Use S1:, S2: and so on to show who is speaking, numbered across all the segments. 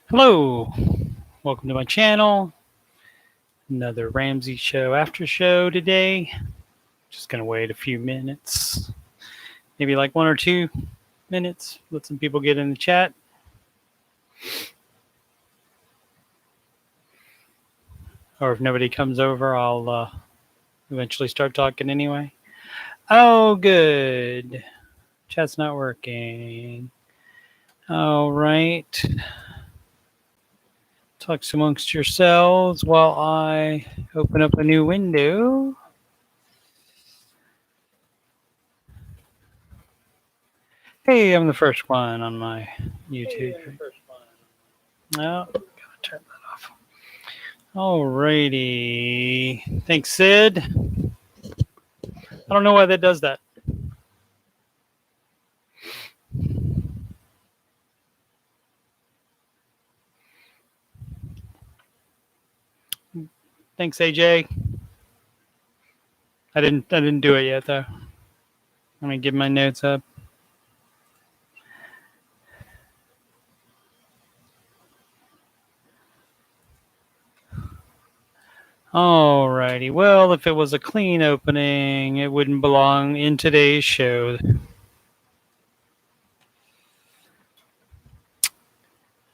S1: Hello, welcome to my channel. Another Ramsey Show after show today. Just gonna wait a few minutes, maybe like 1 or 2 minutes. Let some people get in the chat. Or if nobody comes over, I'll eventually start talking anyway. Oh, good. Chat's not working. All right. Talk amongst yourselves while I open up a new window. Hey, I'm the first one on my YouTube. No, gotta turn that off. Alrighty. Thanks, Sid. I don't know why that does that. Thanks, AJ. I didn't do it yet though. Let me get my notes up. Alrighty. Well, if it was a clean opening, it wouldn't belong in today's show.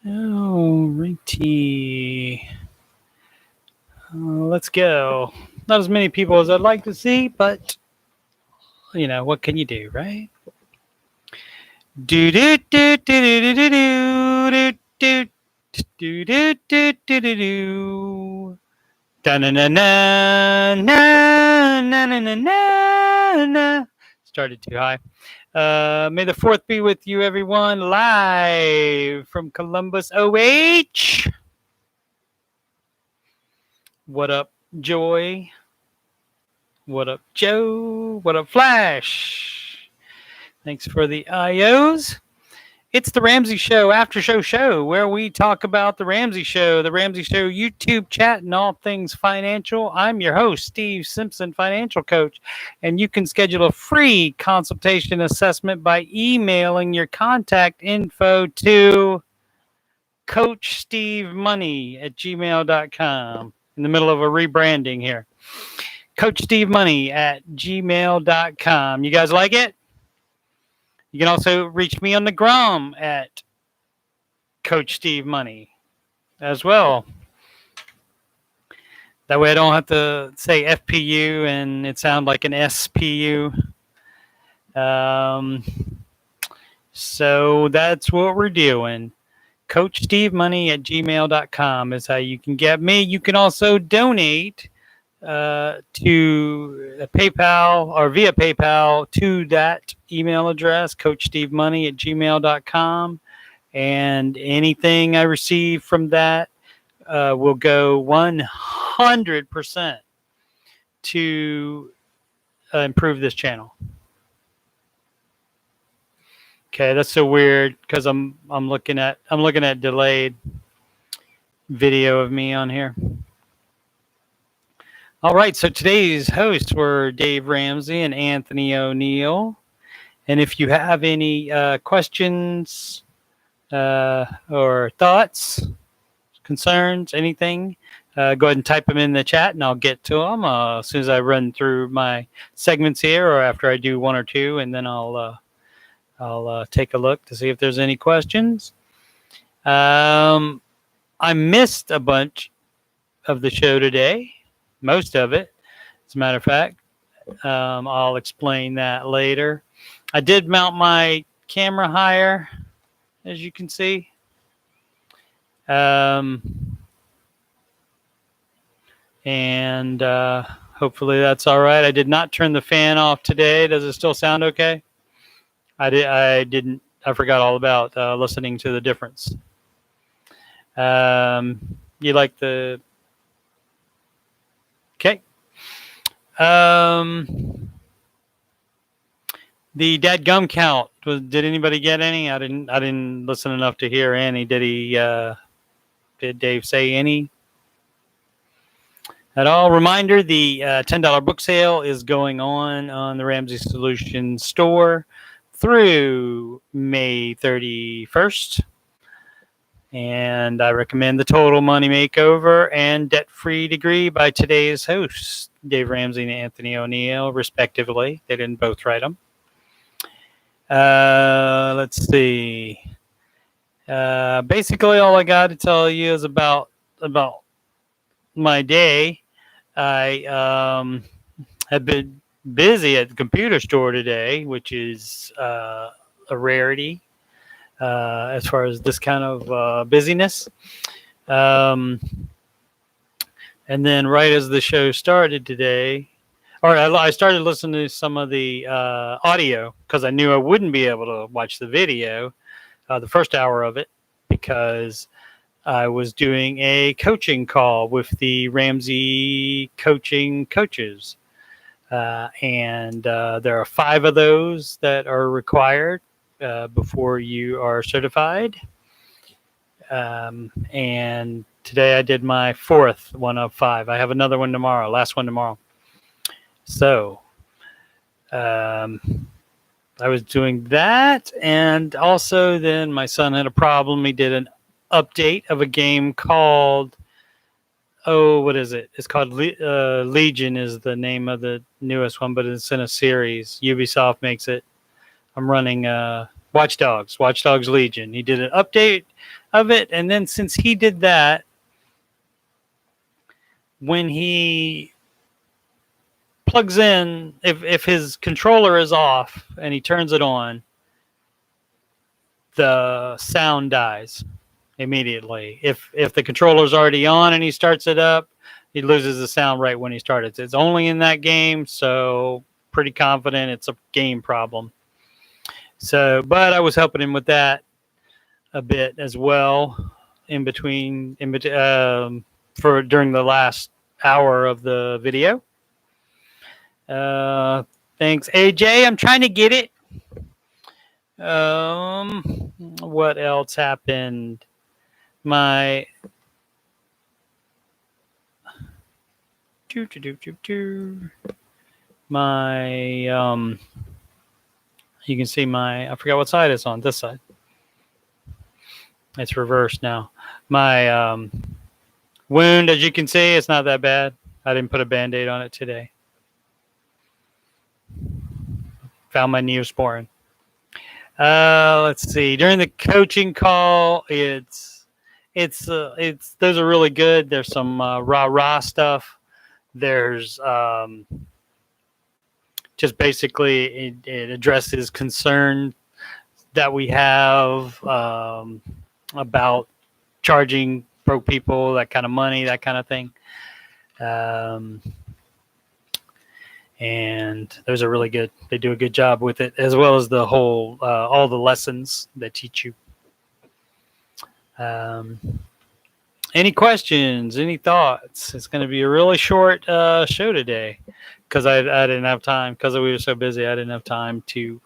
S1: Alrighty. Let's go. Not as many people as I'd like to see, but you know, what can you do, right? Do do do do do do do do do do do do do. Da na na na na na na na na. Started too high. May the 4th be with you, everyone. Live from Columbus, OH. What up, Joy? What up, Joe? What up, Flash? Thanks for the IOs. It's the Ramsey Show Aftershow show where we talk about the Ramsey Show YouTube chat, and all things financial. I'm your host, Steve Simpson, financial coach, and you can schedule a free consultation assessment by emailing your contact info to CoachSteveMoney@gmail.com. In the middle of a rebranding here. CoachSteveMoney@gmail.com. You guys like it? You can also reach me on the Grom at Coach Steve Money as well. That way I don't have to say FPU and it sounds like an SPU. So that's what we're doing. CoachSteveMoney@gmail.com is how you can get me. You can also donate to PayPal or via PayPal to that email address, CoachSteveMoney@gmail.com. And anything I receive from that will go 100% to improve this channel. Okay, that's so weird because I'm looking at delayed video of me on here. All right, so today's hosts were Dave Ramsey and Anthony O'Neill. And if you have any questions or thoughts, concerns, anything, go ahead and type them in the chat and I'll get to them as soon as I run through my segments here, or after I do 1 or 2, and then I'll take a look to see if there's any questions. I missed a bunch of the show today. Most of it, as a matter of fact. I'll explain that later. I did mount my camera higher, as you can see. And hopefully that's all right. I did not turn the fan off today. Does it still sound okay? I didn't. I forgot all about listening to the difference. You like the... Okay. The dadgum count. Did anybody get any? I didn't listen enough to hear any. Did he? Did Dave say any at all? Reminder: the $10 book sale is going on the Ramsey Solutions store through May 31st. And I recommend The Total Money Makeover and Debt Free Degree by today's hosts, Dave Ramsey and Anthony O'Neill, respectively. They didn't both write them. Let's see. Basically, all I got to tell you is about my day. I have been busy at the computer store today, which is a rarity as far as this kind of busyness. And then right as the show started today, or I started listening to some of the audio because I knew I wouldn't be able to watch the video, the first hour of it, because I was doing a coaching call with the Ramsey coaching coaches. And there are 5 of those that are required before you are certified. And today I did my 4th one of 5. I have another one tomorrow, last one tomorrow. So I was doing that. And also then my son had a problem. He did an update of a game called, what is it? It's called Legion is the name of the newest one, but it's in a series. Ubisoft makes it. I'm running Watch Dogs Legion. He did an update of it, and then since he did that, when he plugs in, if his controller is off and he turns it on, the sound dies immediately. If the controller's already on and he starts it up, he loses the sound right when he starts. It's only in that game, so pretty confident it's a game problem. So, but I was helping him with that a bit as well in between for during the last hour of the video. Thanks, AJ. I'm trying to get it. What else happened? My you can see I forgot what side it's on. This side. It's reversed now. My wound, as you can see, it's not that bad. I didn't put a Band-Aid on it today. Found my Neosporin. Let's see. During the coaching call, it's those are really good. There's some rah-rah stuff. There's just basically it addresses concern that we have about charging broke people that kind of money, that kind of thing. And those are really good. They do a good job with it, as well as the whole all the lessons they teach you. Any questions? Any thoughts? It's going to be a really short show today because I didn't have time because we were so busy. I didn't have time to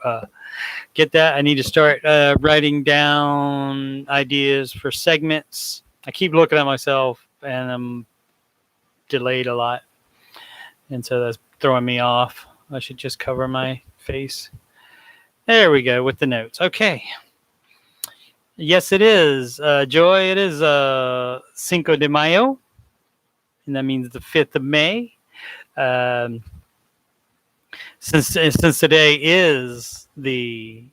S1: get that. I need to start writing down ideas for segments. I keep looking at myself and I'm delayed a lot, and so that's throwing me off. I should just cover my face. There we go with the notes. Okay. Yes, it is. Joy, it is Cinco de Mayo, and that means the 5th of May. Since today is the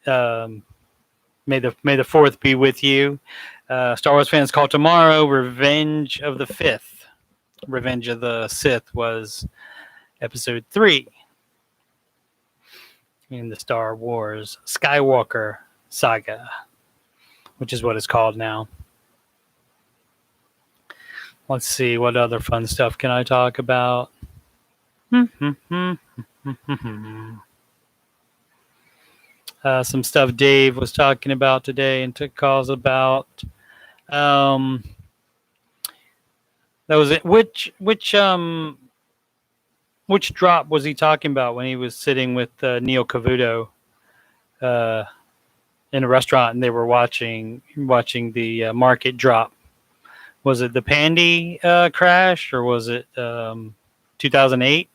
S1: May the 4th be with you. Star Wars fans call tomorrow Revenge of the 5th. Revenge of the Sith was episode 3 in the Star Wars Skywalker saga, which is what it's called now. Let's see, what other fun stuff can I talk about? Some stuff Dave was talking about today and took calls about. That was it. Which drop was he talking about when he was sitting with Neil Cavuto in a restaurant and they were watching the market drop? Was it the Pandy crash or was it 2008?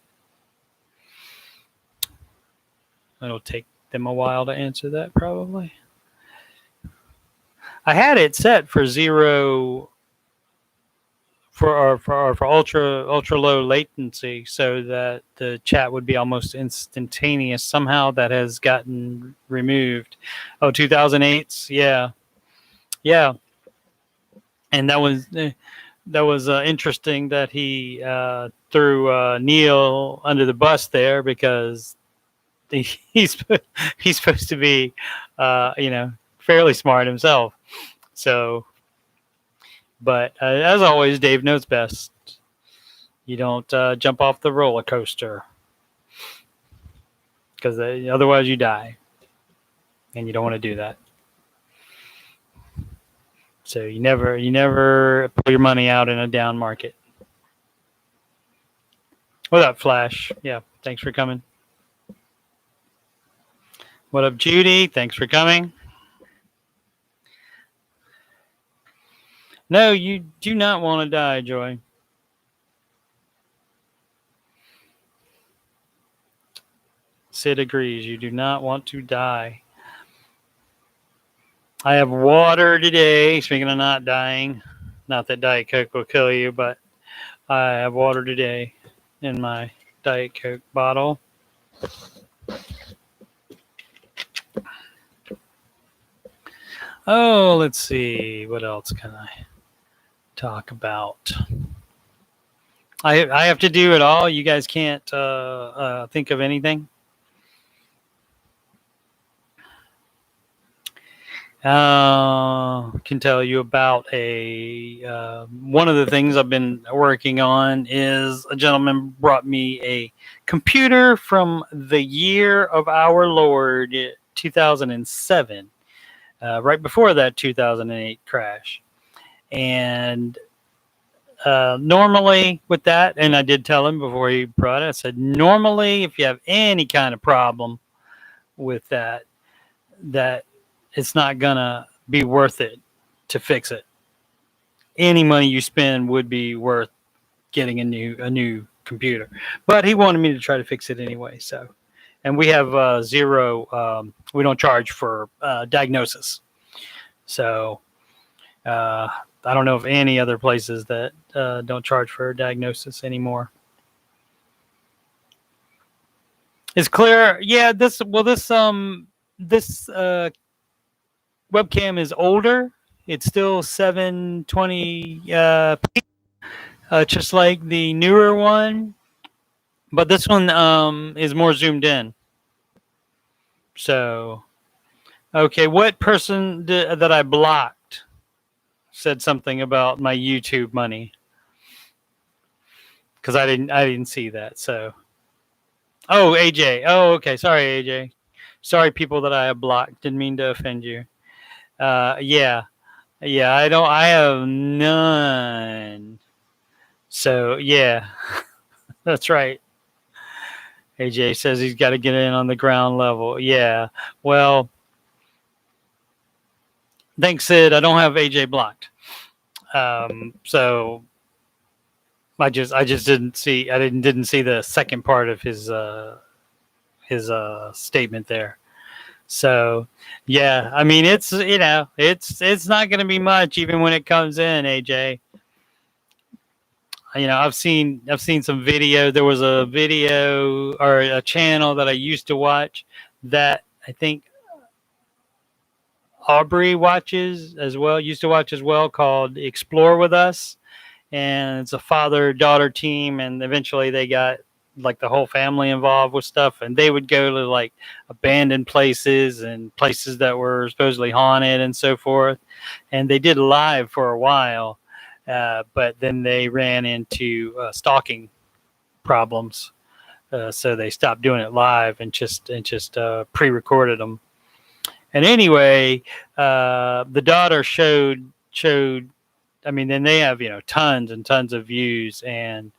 S1: It'll take them a while to answer that, probably. I had it set for 0 for ultra low latency, so that the chat would be almost instantaneous. Somehow that has gotten removed. Oh, 2008s, yeah, and that was interesting that he threw Neil under the bus there, because he's he's supposed to be, fairly smart himself. So, but as always, Dave knows best. You don't jump off the roller coaster, because otherwise you die, and you don't want to do that. So you never pull your money out in a down market. What up, Flash? Yeah, thanks for coming. What up, Judy? Thanks for coming. No, you do not want to die, Joy. Sid agrees. You do not want to die. I have water today. Speaking of not dying, not that Diet Coke will kill you, but I have water today in my Diet Coke bottle. Oh, let's see. What else can I talk about? I have to do it all. You guys can't think of anything. Can tell you about one of the things I've been working on is a gentleman brought me a computer from the year of our Lord 2007, right before that 2008 crash. And normally with that, and I did tell him before he brought it, I said, normally if you have any kind of problem with that it's not gonna be worth it to fix it. Any money you spend would be worth getting a new computer. But he wanted me to try to fix it anyway. So, and we have zero. We don't charge for diagnosis. So I don't know of any other places that don't charge for diagnosis anymore. It's clear. Yeah. This webcam is older. It's still 720p, just like the newer one, but this one is more zoomed in. So, okay, what person that I blocked said something about my YouTube money? Because I didn't see that. So, oh, AJ. Oh, okay. Sorry, AJ. Sorry, people that I have blocked. Didn't mean to offend you. Yeah, I have none. So yeah, that's right. AJ says he's got to get in on the ground level. Yeah, well, thanks, Sid. I don't have AJ blocked. So I just didn't see. I didn't see the second part of his statement there. So, yeah, I mean, it's not going to be much even when it comes in, AJ. I've seen some video. There was a video or a channel that I used to watch that I think Aubrey used to watch as well, called Explore With Us. And it's a father-daughter team, and eventually they got like the whole family involved with stuff, and they would go to like abandoned places and places that were supposedly haunted and so forth. And they did live for a while, but then they ran into stalking problems, so they stopped doing it live and just pre-recorded them. And anyway, the daughter showed. I mean, then they have tons and tons of views and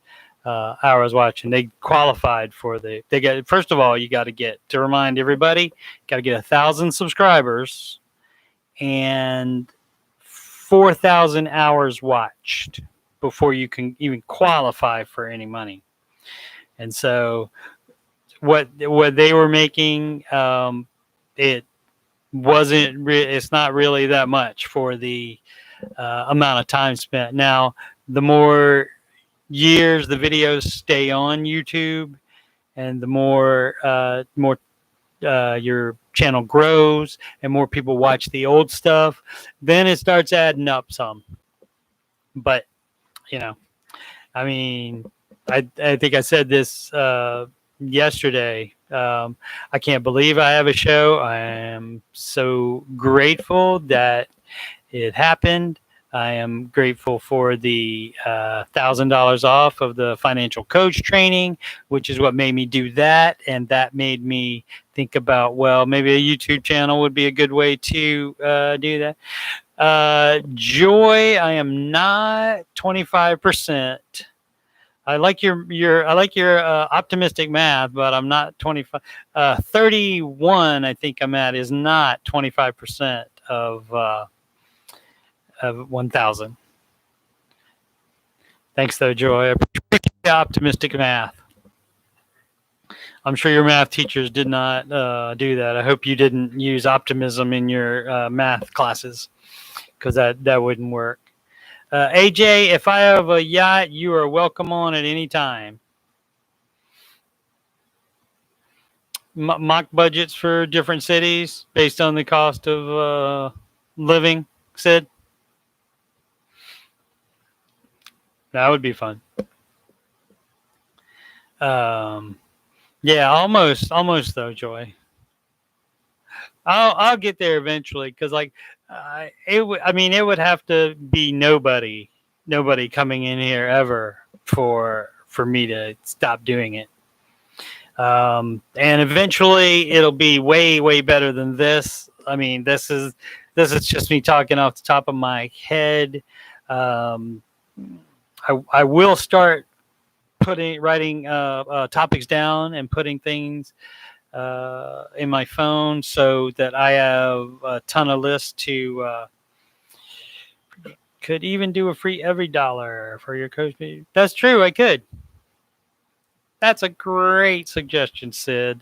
S1: hours watching. They qualified for they got, first of all, you got to get, to remind everybody, got to get 1,000 subscribers and 4,000 hours watched before you can even qualify for any money. And so what they were making, it it's not really that much for the amount of time spent. Now, the more years the videos stay on YouTube, and the more your channel grows and more people watch the old stuff, then it starts adding up some. But you know, I mean, I think I said this yesterday. I can't believe I have a show. I am so grateful that it happened. I am grateful for the $1,000 off of the financial coach training, which is what made me do that. And that made me think about, well, maybe a YouTube channel would be a good way to do that. Joy, I am not 25%. I like your optimistic math, but I'm not 25. 31, I think I'm at, is not 25% of 1,000. Thanks, though, Joy. I appreciate the optimistic math. I'm sure your math teachers did not do that. I hope you didn't use optimism in your math classes, because that wouldn't work. AJ, if I have a yacht, you are welcome on at any time. Mock budgets for different cities based on the cost of living, Sid? That would be fun. Yeah, almost though, Joy. I'll get there eventually, because like it would have to be nobody coming in here ever for me to stop doing it. And eventually it'll be way better than this. I mean, this is just me talking off the top of my head. I will start writing topics down and putting things in my phone, so that I have a ton of lists to could even do a free every dollar for your coach. That's true, I could. That's a great suggestion, Sid.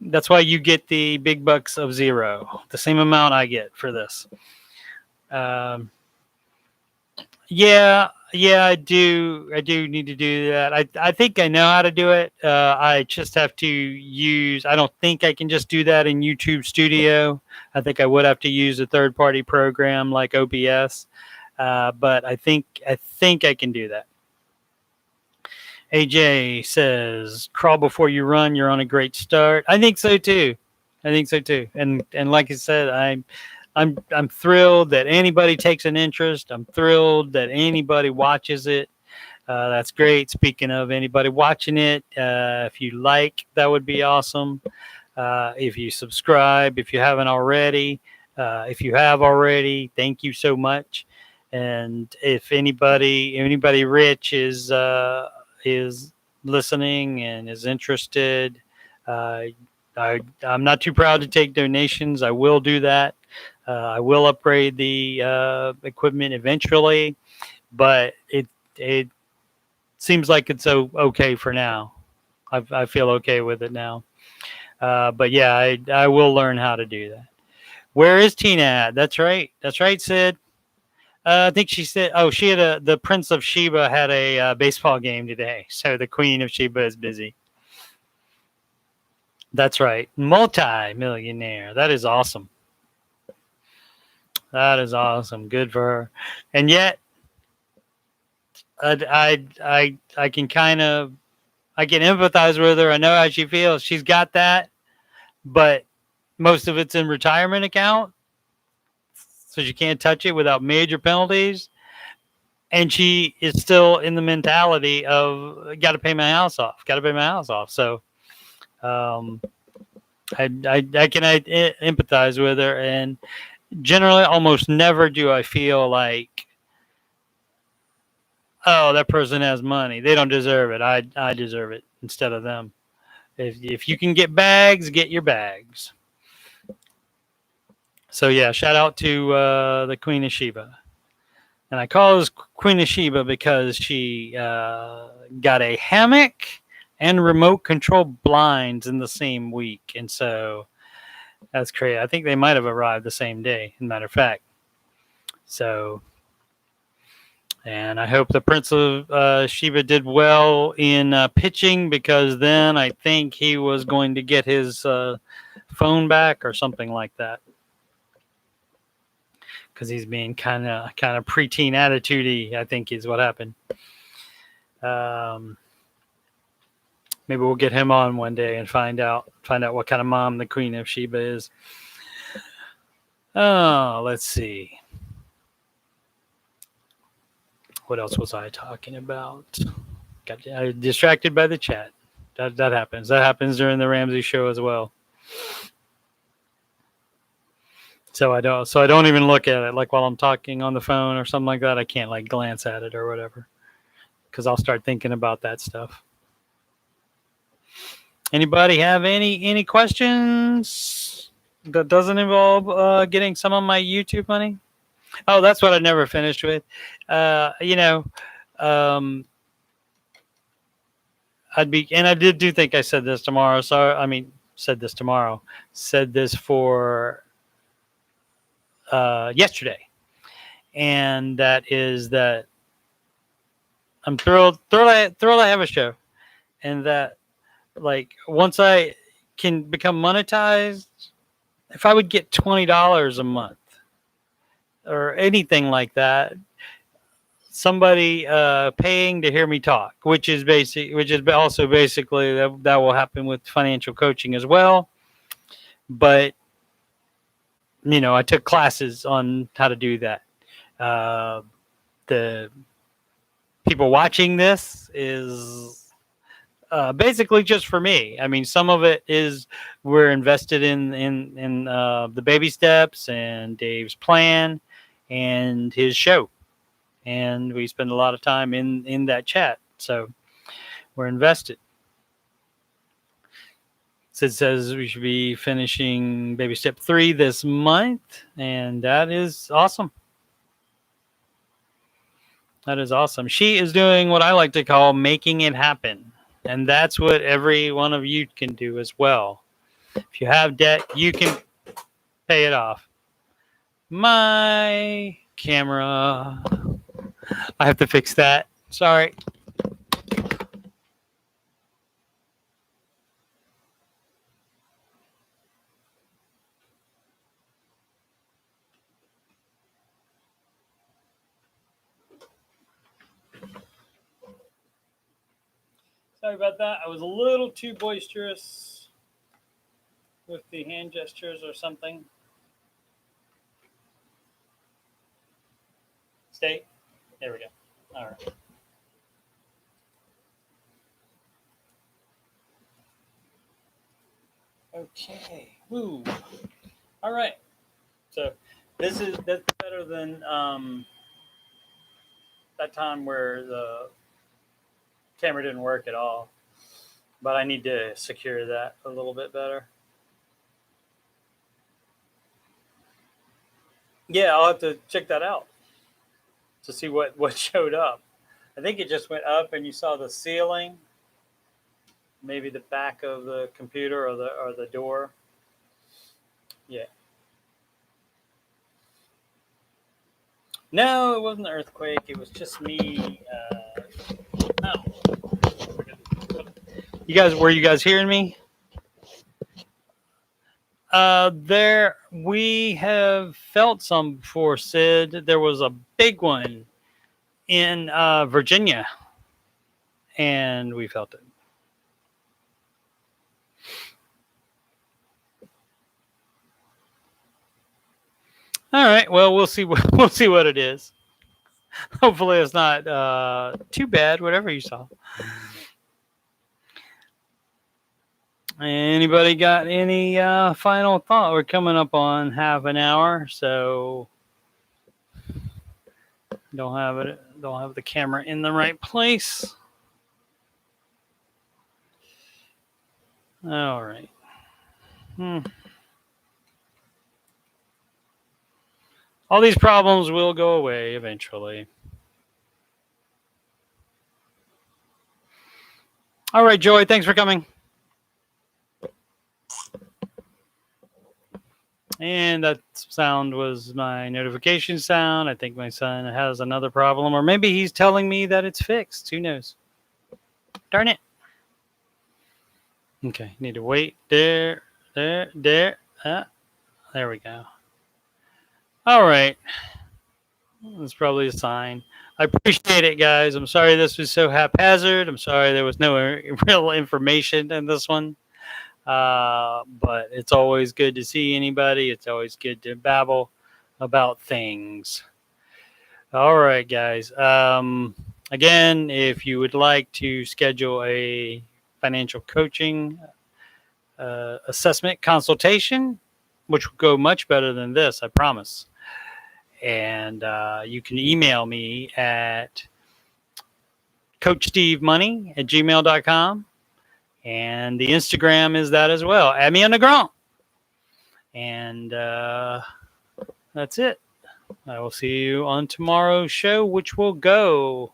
S1: That's why you get the big bucks of zero, the same amount I get for this. Yeah, I do need to do that. I think I know how to do it. I just have to use. I don't think I can just do that in YouTube Studio. I think I would have to use a third-party program like OBS. But I think I can do that. AJ says, "Crawl before you run. You're on a great start." I think so too. And like I said, I'm thrilled that anybody takes an interest. I'm thrilled that anybody watches it. That's great. Speaking of anybody watching it, if you like, that would be awesome. If you subscribe, if you haven't already, if you have already, thank you so much. And if anybody rich is listening and is interested, I'm not too proud to take donations. I will do that. I will upgrade the equipment eventually, but it seems like it's okay for now. I feel okay with it now. But yeah, I will learn how to do that. Where is Tina at? That's right, Sid. I think she said, she had the Prince of Sheba had a baseball game today, so the Queen of Sheba is busy. That's right, multi-millionaire. That is awesome. That is awesome. Good for her. And yet, I can I can empathize with her. I know how she feels. She's got that, but most of it's in retirement account, so she can't touch it without major penalties. And she is still in the mentality of got to pay my house off. So, I can empathize with her, and generally, almost never do I feel like, oh, that person has money. They don't deserve it. I deserve it instead of them. If you can get bags, get your bags. So yeah, shout out to the Queen of Sheba. And I call her Queen of Sheba because she got a hammock and remote control blinds in the same week. And so That's crazy. I think they might have arrived the same day, as a matter of fact. So, and I hope the Prince of Sheba did well in pitching, because then I think he was going to get his phone back or something like that. Because he's being kind of preteen attitude-y, I think is what happened. Maybe we'll get him on one day and find out what kind of mom the Queen of Sheba is. Oh, let's see. What else was I talking about? Got distracted by the chat. That happens. That happens during the Ramsey Show as well. So I don't even look at it, like while I'm talking on the phone or something like that. I can't like glance at it or whatever, because I'll start thinking about that stuff. Anybody have any questions that doesn't involve getting some of my YouTube money? Oh, that's what I never finished with. I do think I said this tomorrow. So said this for yesterday, and that is that I'm thrilled I have a show, and that like once I can become monetized, if I would get $20 a month or anything like that, somebody paying to hear me talk, which is also basically that will happen with financial coaching as well. But I took classes on how to do that. The people watching this is basically just for me. I mean, some of it is we're invested in the baby steps and Dave's plan and his show, and we spend a lot of time in that chat. So we're invested. Sid says we should be finishing baby step 3 this month, and that is awesome. That is awesome. She is doing what I like to call making it happen. And that's what every one of you can do as well. If you have debt, you can pay it off. My camera. I have to fix that. Sorry. Sorry about that. I was a little too boisterous with the hand gestures or something. Stay. There we go. All right. Okay. Woo. All right. So that's better than that time where the camera didn't work at all. But I need to secure that a little bit better. Yeah, I'll have to check that out to see what showed up. I think it just went up and you saw the ceiling, maybe the back of the computer or the door. Yeah. No, it wasn't an earthquake. It was just me. Were you guys hearing me? We have felt some before, Sid. There was a big one in Virginia, and we felt it. All right. Well, we'll see what it is. Hopefully, it's not too bad. Whatever you saw. Anybody got any final thought? We're coming up on half an hour, so don't have the camera in the right place. All right. All these problems will go away eventually. All right, Joy, thanks for coming. And that sound was my notification sound. I think my son has another problem, or maybe he's telling me that it's fixed. Who knows? Darn it. Okay, need to wait. There. There we go. All right. That's probably a sign. I appreciate it, guys. I'm sorry this was so haphazard. I'm sorry there was no real information in this one. But it's always good to see anybody. It's always good to babble about things. All right, guys. Again, if you would like to schedule a financial coaching assessment consultation, which will go much better than this, I promise. And you can email me at coachstevemoney@gmail.com. And the Instagram is that as well. Add me on the ground. And that's it. I will see you on tomorrow's show, which will go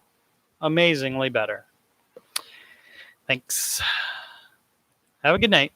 S1: amazingly better. Thanks. Have a good night.